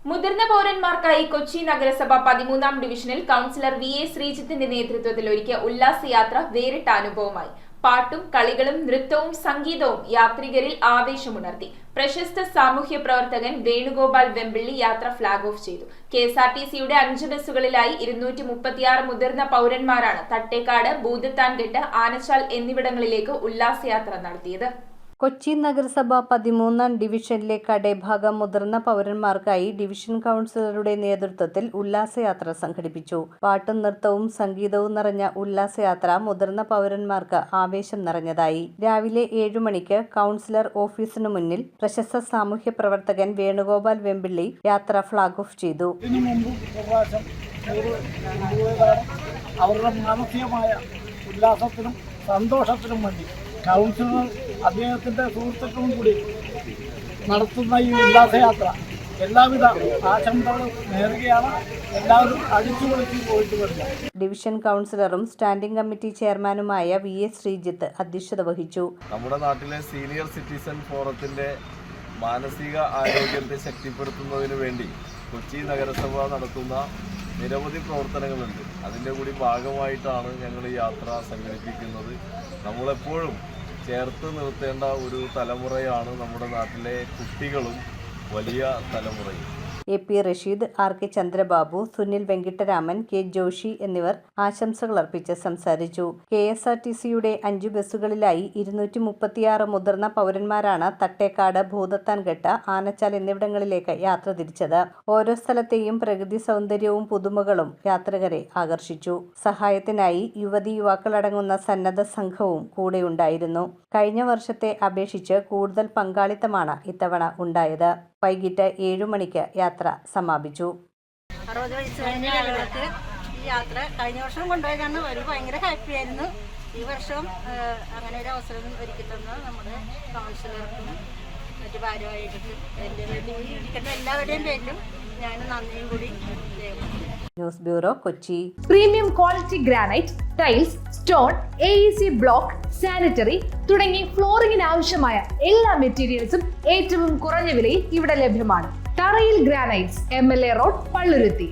മുതിർന്ന പൗരന്മാർക്കായി കൊച്ചി നഗരസഭ 13-ാം ഡിവിഷനിൽ കൗൺസിലർ വി.എ. ശ്രീജിത്തിന്റെ നേതൃത്വത്തിൽ ഒരുക്കിയ ഉല്ലാസയാത്ര വേറിട്ട അനുഭവമായി. പാട്ടും കളികളും നൃത്തവും സംഗീതവും യാത്രികരിൽ ആവേശമുണർത്തി. പ്രശസ്ത സാമൂഹ്യ പ്രവർത്തകൻ വേണുഗോപാൽ വെമ്പിള്ളി യാത്ര ഫ്ളാഗ് ഓഫ് ചെയ്തു. കെഎസ്ആർടിസിയുടെ 5 ബസ്സുകളിലായി 236 മുതിർന്ന പൗരന്മാരാണ് തട്ടേക്കാട്, ഭൂതത്താൻകെട്ട്, ആനച്ചാൽ എന്നിവിടങ്ങളിലേക്ക് ഉല്ലാസയാത്ര നടത്തിയത്. കൊച്ചി നഗരസഭ 13-ാം ഡിവിഷനിലെ കടേഭാഗം മുതിർന്ന പൗരന്മാർക്കായി ഡിവിഷൻ കൗൺസിലറുടെ നേതൃത്വത്തിൽ ഉല്ലാസയാത്ര സംഘടിപ്പിച്ചു. പാട്ടും നൃത്തവും സംഗീതവും നിറഞ്ഞ ഉല്ലാസയാത്ര മുതിർന്ന പൗരന്മാർക്ക് ആവേശം നിറഞ്ഞതായി. രാവിലെ 7 മണിക്ക് കൗൺസിലർ ഓഫീസിനു മുന്നിൽ പ്രശസ്ത സാമൂഹ്യ പ്രവർത്തകൻ വേണുഗോപാൽ വെമ്പിള്ളി യാത്ര ഫ്ളാഗ് ഓഫ് ചെയ്തു. അവരുടെ മാനസികമായ ഉല്ലാസത്തിനും സന്തോഷത്തിനും വേണ്ടി കൗൺസിലർ അദ്ദേഹത്തിൻ്റെ സുഹൃത്തുക്കളും കൂടി നടത്തുന്ന ഈ ഉല്ലാസയാത്ര എല്ലാവിധ ആശംസകളും നേരുകയാണ്. എല്ലാവരും അടിച്ചുപൊളിച്ച് പോയിട്ട് വരിക. ഡിവിഷൻ കൗൺസിലറും സ്റ്റാൻഡിംഗ് കമ്മിറ്റി ചെയർമാനുമായ വി.എ. ശ്രീജിത്ത് അധ്യക്ഷത വഹിച്ചു. നമ്മുടെ നാട്ടിലെ സീനിയർ സിറ്റിസൺ ഫോറത്തിന്റെ മാനസിക ആരോഗ്യത്തെ ശക്തിപ്പെടുത്തുന്നതിന് വേണ്ടി കൊച്ചി നഗരസഭ നടത്തുന്ന നിരവധി പ്രവർത്തനങ്ങളുണ്ട്. അതിൻ്റെ കൂടി ഭാഗമായിട്ടാണ് ഞങ്ങൾ ഈ യാത്ര സംഘടിപ്പിക്കുന്നത്. നമ്മളെപ്പോഴും ചേർത്ത് നിർത്തേണ്ട ഒരു തലമുറയാണ് നമ്മുടെ നാട്ടിലെ കുട്ടികളും വലിയ തലമുറയും. A P. Rasheed, R K. Chandrababu, Sunil Venkataraman, K. Joshi എന്നിവർ ആശംസകളർപ്പിച്ച് സംസാരിച്ചു. കെഎസ്ആർടിസിയുടെ 5 ബസ്സുകളിലായി 236 മുതിർന്ന പൗരന്മാരാണ് തട്ടേക്കാട്, ഭൂതത്താൻകെട്ട്, ആനച്ചാൽ എന്നിവിടങ്ങളിലേക്ക് യാത്ര തിരിച്ചത്. ഓരോ സ്ഥലത്തെയും പ്രകൃതി സൗന്ദര്യവും പുതുമകളും യാത്രികരെ ആകർഷിച്ചു. സഹായത്തിനായി യുവതി യുവാക്കളടങ്ങുന്ന സന്നദ്ധ സംഘവും കൂടെയുണ്ടായിരുന്നു. കഴിഞ്ഞ വർഷത്തെ അപേക്ഷിച്ച് കൂടുതൽ പങ്കാളിത്തമാണ് ഇത്തവണ ഉണ്ടായത്. വൈകിട്ട് 7 മണിക്ക് യാത്ര സമാപിച്ചു. 60 വയസ്സ് കഴിഞ്ഞ ആളുകൾക്ക് ഈ യാത്ര കഴിഞ്ഞ വർഷം കൊണ്ടുപോയതാണ്. അവർ ഭയങ്കര ഹാപ്പി ആയിരുന്നു. ഈ വർഷം അങ്ങനെ ഒരു അവസരം ഒരുക്കി തന്ന നമ്മുടെ കൗൺസിലർക്കും മറ്റു ഭാരവാഹികൾക്കും ഇരിക്കുന്ന എല്ലാവരുടെയും പേരിലും ഞാൻ നന്ദിയും കൂടി രേഖപ്പെടുത്തുന്നു. News bureau, Kochi. Premium quality granite, tiles, stone, AEC block, sanitary തുടങ്ങി ഫ്ലോറിംഗിന് ആവശ്യമായ എല്ലാ മെറ്റീരിയൽസും ഏറ്റവും കുറഞ്ഞ വിലയിൽ ഇവിടെ ലഭ്യമാണ്. തറയിൽ ഗ്രാനൈറ്റ്സ്, MLA റോഡ്, പള്ളുരുത്തി.